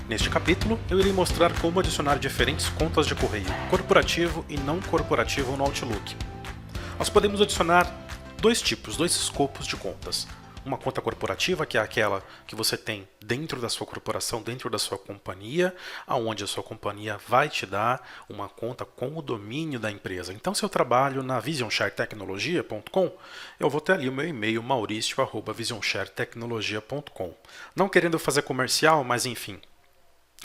Neste capítulo, eu irei mostrar como adicionar diferentes contas de correio, corporativo e não corporativo no Outlook. Nós podemos adicionar dois escopos de contas. Uma conta corporativa, que é aquela que você tem dentro da sua corporação, dentro da sua companhia, aonde a sua companhia vai te dar uma conta com o domínio da empresa. Então, se eu trabalho na visionsharetecnologia.com, eu vou ter ali o meu e-mail mauricio@visionsharetecnologia.com. Não querendo fazer comercial, mas enfim,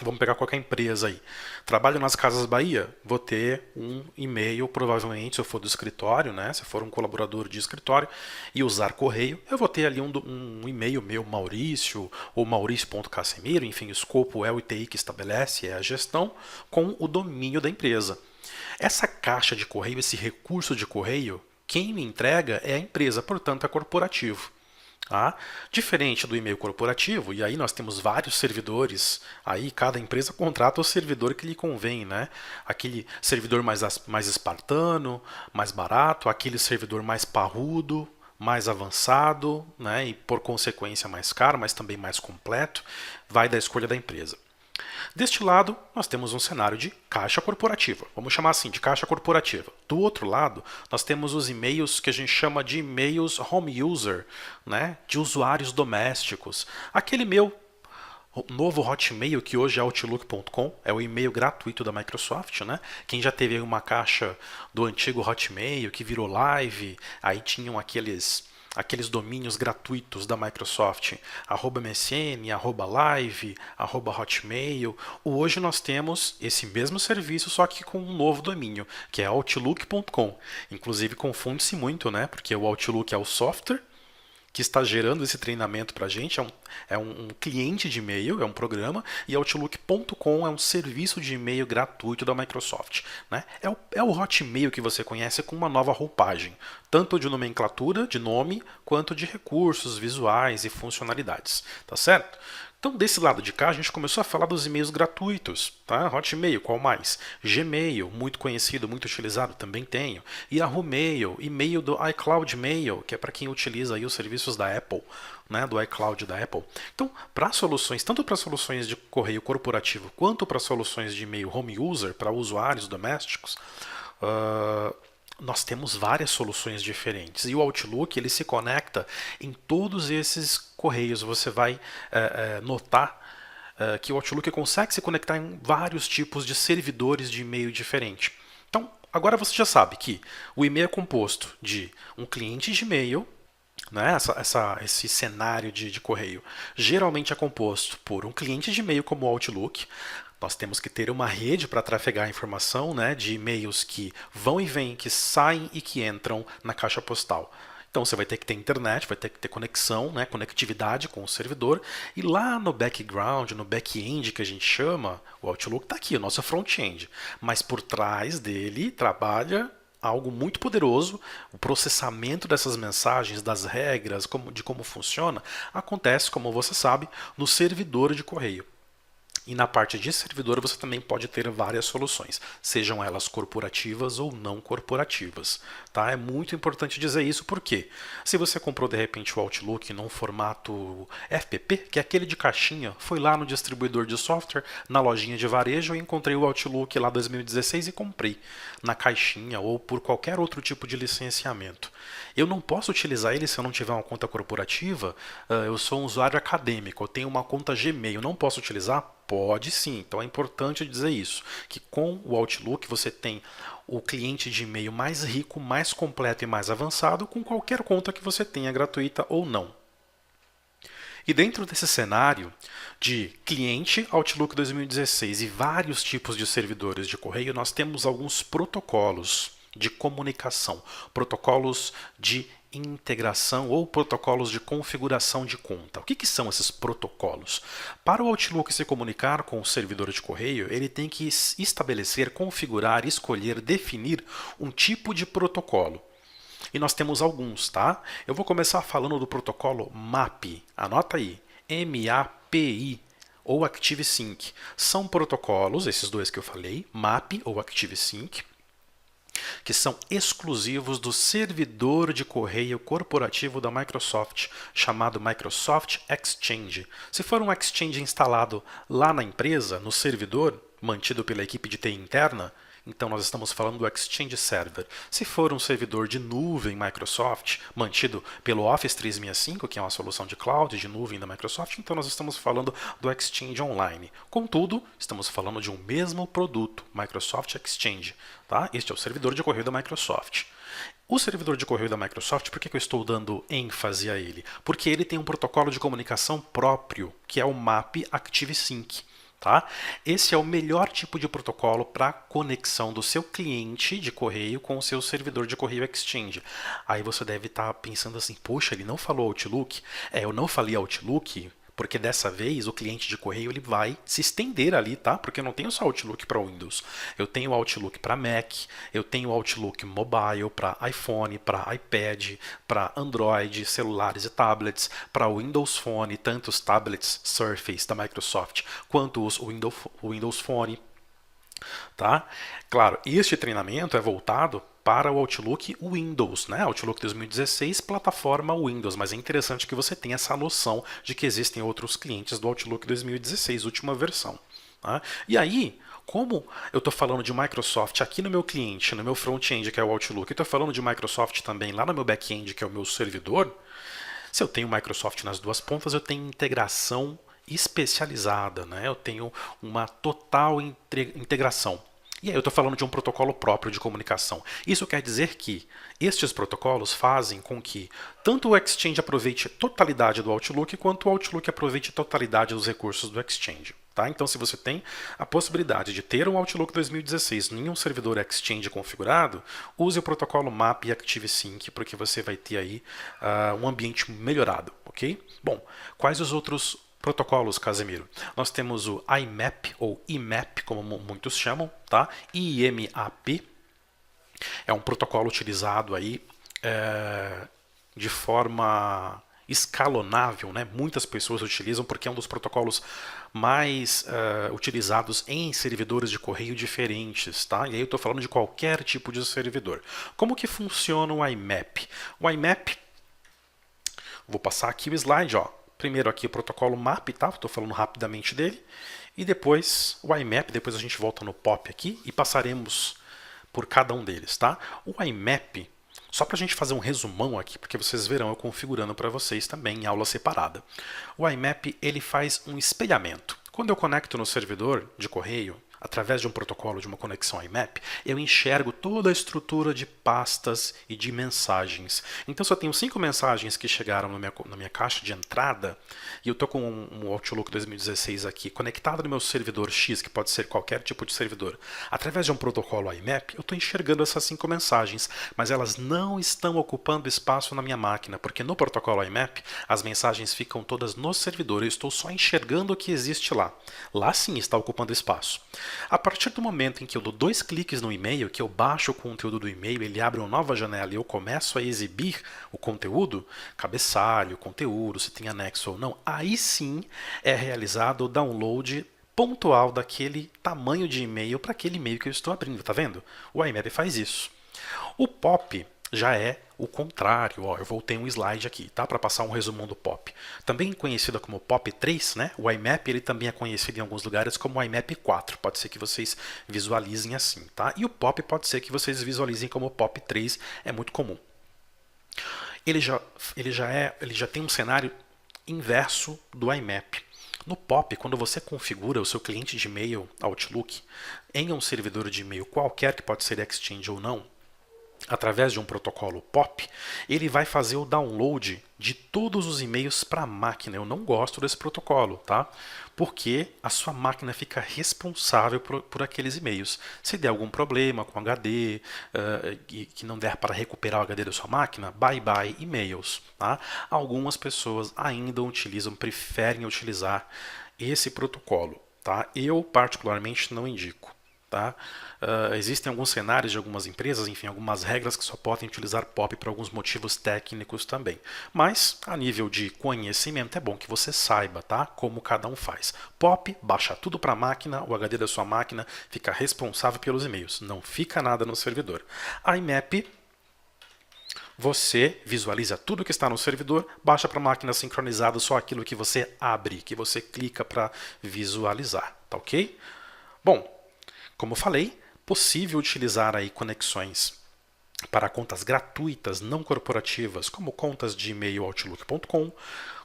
vamos pegar qualquer empresa aí. Trabalho nas Casas Bahia, vou ter um e-mail, provavelmente, se eu for do escritório, né? Se eu for um colaborador de escritório e usar correio, eu vou ter ali um e-mail meu, Maurício, ou Maurício.casemiro, enfim, o escopo é o ITI que estabelece, é a gestão, com o domínio da empresa. Essa caixa de correio, esse recurso de correio, quem me entrega é a empresa, portanto é corporativo. Tá? Diferente do e-mail corporativo, e aí nós temos vários servidores, aí cada empresa contrata o servidor que lhe convém, né? Aquele servidor mais espartano, mais barato, aquele servidor mais parrudo, mais avançado, né? E por consequência mais caro, mas também mais completo, vai da escolha da empresa. Deste lado, nós temos um cenário de caixa corporativa. Vamos chamar assim, de caixa corporativa. Do outro lado, nós temos os e-mails que a gente chama de e-mails home user, né, de usuários domésticos. Aquele meu novo Hotmail, que hoje é Outlook.com, é o e-mail gratuito da Microsoft, né? Quem já teve uma caixa do antigo Hotmail que virou Live, aí tinham aqueles domínios gratuitos da Microsoft, @msn, @live, @hotmail. Hoje nós temos esse mesmo serviço, só que com um novo domínio, que é outlook.com. Inclusive confunde-se muito, né? Porque o Outlook é o software que está gerando esse treinamento para a gente, é um cliente de e-mail, é um programa, e Outlook.com é um serviço de e-mail gratuito da Microsoft. Né? É o Hotmail que você conhece com uma nova roupagem, tanto de nomenclatura, de nome, quanto de recursos visuais e funcionalidades. Tá certo? Então, desse lado de cá, a gente começou a falar dos e-mails gratuitos. Tá? Hotmail, qual mais? Gmail, muito conhecido, muito utilizado, também tenho. Yahoo Mail, e-mail do iCloud Mail, que é para quem utiliza aí os serviços da Apple, né, do iCloud da Apple. Então, para soluções, tanto para soluções de correio corporativo, quanto para soluções de e-mail home user, para usuários domésticos, nós temos várias soluções diferentes e o Outlook ele se conecta em todos esses correios. Você vai notar que o Outlook consegue se conectar em vários tipos de servidores de e-mail diferente. Então, agora você já sabe que o e-mail é composto de um cliente de e-mail, né, esse cenário de correio geralmente é composto por um cliente de e-mail como o Outlook. Nós temos que ter uma rede para trafegar a informação, né, de e-mails que vão e vêm, que saem e que entram na caixa postal. Então você vai ter que ter internet, vai ter que ter conexão, né, conectividade com o servidor. E lá no background, no back-end que a gente chama, o Outlook está aqui, o nosso front-end. Mas por trás dele trabalha algo muito poderoso. O processamento dessas mensagens, das regras, de como funciona, acontece, como você sabe, no servidor de correio. E na parte de servidor você também pode ter várias soluções, sejam elas corporativas ou não corporativas. Tá? É muito importante dizer isso porque se você comprou de repente o Outlook num formato FPP, que é aquele de caixinha, foi lá no distribuidor de software, na lojinha de varejo, eu encontrei o Outlook lá 2016 e comprei na caixinha ou por qualquer outro tipo de licenciamento. Eu não posso utilizar ele se eu não tiver uma conta corporativa. Eu sou um usuário acadêmico, eu tenho uma conta Gmail, não posso utilizar? Pode sim, então é importante dizer isso, que com o Outlook você tem o cliente de e-mail mais rico, mais completo e mais avançado com qualquer conta que você tenha, gratuita ou não. E dentro desse cenário de cliente Outlook 2016 e vários tipos de servidores de correio, nós temos alguns protocolos de comunicação, protocolos de integração ou protocolos de configuração de conta. O que são esses protocolos? Para o Outlook se comunicar com o servidor de correio, ele tem que estabelecer, configurar, escolher, definir um tipo de protocolo. E nós temos alguns, tá? Eu vou começar falando do protocolo MAPI. Anota aí, MAPI ou ActiveSync. São protocolos, esses dois que eu falei, MAPI ou ActiveSync, que são exclusivos do servidor de correio corporativo da Microsoft, chamado Microsoft Exchange. Se for um Exchange instalado lá na empresa, no servidor, mantido pela equipe de TI interna, então nós estamos falando do Exchange Server. Se for um servidor de nuvem Microsoft, mantido pelo Office 365, que é uma solução de cloud de nuvem da Microsoft, então nós estamos falando do Exchange Online. Contudo, estamos falando de um mesmo produto, Microsoft Exchange. Tá? Este é o servidor de correio da Microsoft. O servidor de correio da Microsoft, por que eu estou dando ênfase a ele? Porque ele tem um protocolo de comunicação próprio, que é o MAP ActiveSync. Tá? Esse é o melhor tipo de protocolo para conexão do seu cliente de correio com o seu servidor de correio Exchange. Aí você deve estar pensando assim, poxa, ele não falou Outlook? Eu não falei Outlook porque dessa vez o cliente de correio ele vai se estender ali, tá? Porque eu não tenho só Outlook para Windows. Eu tenho Outlook para Mac, eu tenho Outlook mobile para iPhone, para iPad, para Android, celulares e tablets, para Windows Phone, tanto os tablets Surface da Microsoft quanto os Windows Phone. Tá? Claro, este treinamento é voltado para o Outlook Windows, né? Outlook 2016, plataforma Windows, mas é interessante que você tenha essa noção de que existem outros clientes do Outlook 2016, última versão. Tá? E aí, como eu estou falando de Microsoft aqui no meu cliente, no meu front-end, que é o Outlook, e estou falando de Microsoft também lá no meu back-end, que é o meu servidor, se eu tenho Microsoft nas duas pontas, eu tenho integração especializada, né? Eu tenho uma total integração. E aí eu estou falando de um protocolo próprio de comunicação. Isso quer dizer que estes protocolos fazem com que tanto o Exchange aproveite a totalidade do Outlook, quanto o Outlook aproveite a totalidade dos recursos do Exchange. Tá? Então, se você tem a possibilidade de ter um Outlook 2016 em um servidor Exchange configurado, use o protocolo MAP e ActiveSync, porque você vai ter aí um ambiente melhorado. Ok? Bom, quais os outros protocolos, Casemiro? Nós temos o IMAP, ou IMAP, como muitos chamam, tá? IMAP é um protocolo utilizado aí de forma escalonável, né? Muitas pessoas utilizam porque é um dos protocolos mais utilizados em servidores de correio diferentes, tá? E aí eu estou falando de qualquer tipo de servidor. Como que funciona o IMAP? O IMAP, vou passar aqui o slide, ó. Primeiro aqui o protocolo MAP, tá? Estou falando rapidamente dele. E depois o IMAP, depois a gente volta no POP aqui e passaremos por cada um deles, tá? O IMAP, só para a gente fazer um resumão aqui, porque vocês verão eu configurando para vocês também em aula separada. O IMAP, ele faz um espelhamento. Quando eu conecto no servidor de correio, através de um protocolo de uma conexão IMAP, eu enxergo toda a estrutura de pastas e de mensagens. Então, se eu tenho 5 mensagens que chegaram na minha caixa de entrada, e eu estou com um Outlook 2016 aqui conectado no meu servidor X, que pode ser qualquer tipo de servidor, através de um protocolo IMAP, eu estou enxergando essas 5 mensagens, mas elas não estão ocupando espaço na minha máquina, porque no protocolo IMAP, as mensagens ficam todas no servidor, eu estou só enxergando o que existe lá. Lá sim está ocupando espaço. A partir do momento em que eu dou 2 cliques no e-mail, que eu baixo o conteúdo do e-mail, ele abre uma nova janela e eu começo a exibir o conteúdo, cabeçalho, conteúdo, se tem anexo ou não, aí sim é realizado o download pontual daquele tamanho de e-mail para aquele e-mail que eu estou abrindo, tá vendo? O IMAP faz isso. O POP já é o contrário, ó, eu voltei um slide aqui, tá? Para passar um resumão do POP. Também conhecido como POP 3, né? O IMAP ele também é conhecido em alguns lugares como o IMAP 4. Pode ser que vocês visualizem assim, tá? E o POP pode ser que vocês visualizem como POP 3, é muito comum. Ele já tem um cenário inverso do IMAP. No POP, quando você configura o seu cliente de e-mail Outlook em um servidor de e-mail qualquer, que pode ser Exchange ou não, através de um protocolo POP, ele vai fazer o download de todos os e-mails para a máquina. Eu não gosto desse protocolo, tá? Porque a sua máquina fica responsável por aqueles e-mails. Se der algum problema com HD, que não der para recuperar o HD da sua máquina, bye bye e-mails, tá? Algumas pessoas ainda utilizam, preferem utilizar esse protocolo, tá? Eu particularmente não indico. Tá? Existem alguns cenários de algumas empresas, enfim, algumas regras que só podem utilizar POP por alguns motivos técnicos também. Mas, a nível de conhecimento, é bom que você saiba, tá? Como cada um faz. POP, baixa tudo para a máquina, o HD da sua máquina fica responsável pelos e-mails. Não fica nada no servidor. IMAP, você visualiza tudo que está no servidor, baixa para a máquina sincronizada só aquilo que você abre, que você clica para visualizar, tá ok? Bom, como eu falei, possível utilizar aí conexões para contas gratuitas não corporativas, como contas de e-mail Outlook.com,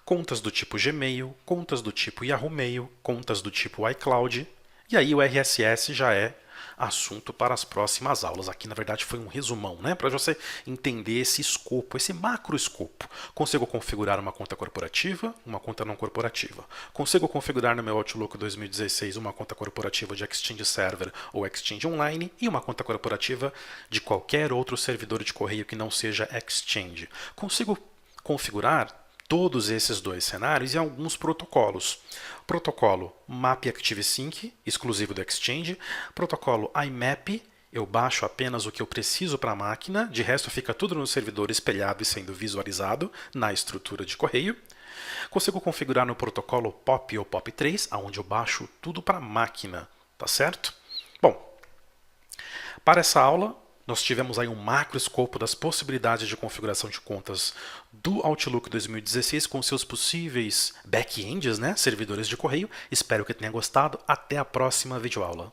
contas do tipo Gmail, contas do tipo Yahoo Mail, contas do tipo iCloud, e aí o RSS já é assunto para as próximas aulas. Aqui, na verdade, foi um resumão, né? Para você entender esse escopo, esse macro escopo. Consigo configurar uma conta corporativa, uma conta não corporativa. Consigo configurar no meu Outlook 2016 uma conta corporativa de Exchange Server ou Exchange Online e uma conta corporativa de qualquer outro servidor de correio que não seja Exchange. Consigo configurar todos esses dois cenários e alguns protocolos. Protocolo MAP Active Sync, exclusivo do Exchange. Protocolo IMAP, eu baixo apenas o que eu preciso para a máquina, de resto fica tudo no servidor espelhado e sendo visualizado na estrutura de correio. Consigo configurar no protocolo POP ou POP3, onde eu baixo tudo para a máquina, tá certo? Bom, para essa aula, nós tivemos aí um macro escopo das possibilidades de configuração de contas do Outlook 2016 com seus possíveis back-ends, né, servidores de correio. Espero que tenha gostado. Até a próxima videoaula.